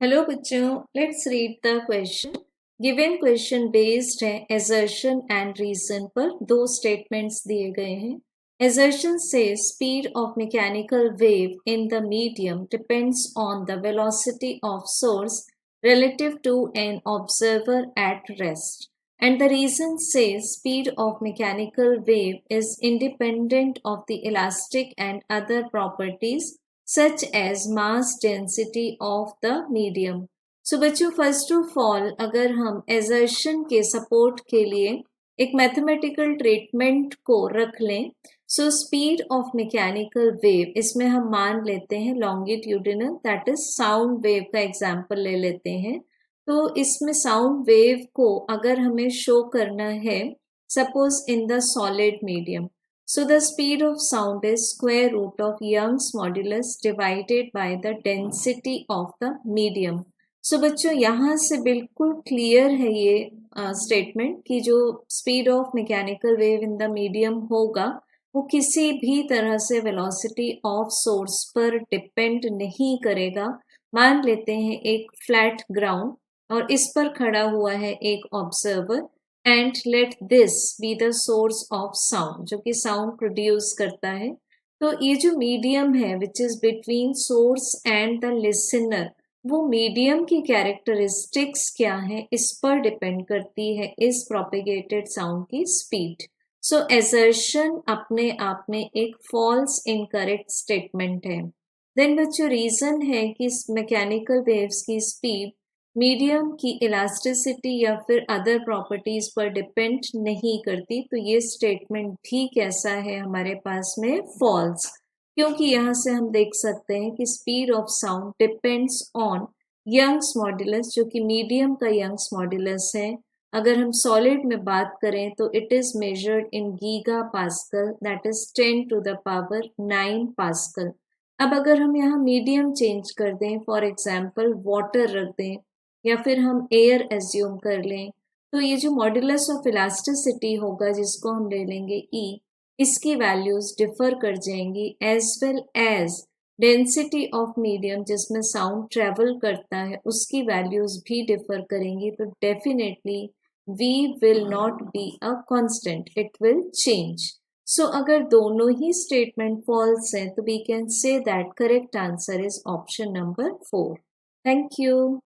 Hello बच्चों, let's read the question. Given question based है assertion and reason पर। दो स्टेटमेंट्स दिए गए हैं। Assertion से speed of mechanical wave in the medium depends on the velocity of source relative to an observer at rest, and the reason says speed of mechanical wave is independent of the elastic and other properties such as mass density of the medium. सो बच्चों, first of all अगर हम assertion के support के लिए एक mathematical treatment को रख लें, so speed of mechanical wave, इसमें हम मान लेते हैं longitudinal, that is sound wave का एग्जांपल ले लेते हैं। तो इसमें साउंड वेव को अगर हमें शो करना है, suppose in the solid medium, so the speed of sound is square root of Young's modulus divided by the density of the medium. So बच्चों, यहाँ से बिल्कुल क्लियर है ये स्टेटमेंट कि जो speed of mechanical wave in the medium होगा वो किसी भी तरह से वेलोसिटी ऑफ सोर्स पर डिपेंड नहीं करेगा। मान लेते हैं एक फ्लैट ग्राउंड और इस पर खड़ा हुआ है एक observer, and let this be the source of sound, जो कि साउंड प्रोड्यूस करता है। तो ये जो मीडियम है which is between source and the listener, वो मीडियम की कैरेक्टरिस्टिक्स क्या है इस पर डिपेंड करती है इस प्रोपेगेटेड साउंड की स्पीड। सो एसर्शन अपने आप में एक फॉल्स इनकरेक्ट स्टेटमेंट है। देन बच्चों, रीजन है कि मैकेनिकल वेव्स की स्पीड मीडियम की इलास्टिसिटी या फिर अदर प्रॉपर्टीज पर डिपेंड नहीं करती। तो ये स्टेटमेंट भी कैसा है हमारे पास में, फॉल्स, क्योंकि यहाँ से हम देख सकते हैं कि speed of sound depends on Young's modulus, जो कि मीडियम का यंग्स मॉड्यूलस है। अगर हम सॉलिड में बात करें तो it is measured in giga pascal, that is 10 to the power 9 pascal. अब अगर हम यहाँ मीडियम चेंज कर दें, फॉर एग्जाम्पल वाटर रख दें या फिर हम एयर एज्यूम कर लें, तो ये जो मॉड्यूलस ऑफ इलास्टिसिटी होगा जिसको हम ले लेंगे ई, इसकी वैल्यूज डिफर कर जाएंगी, as well as density of medium जिसमें साउंड ट्रेवल करता है उसकी वैल्यूज भी डिफर करेंगी। तो definitely we will not be a constant, it will change. So अगर दोनों ही स्टेटमेंट फॉल्स हैं तो we can say that correct answer is option number 4। Thank you.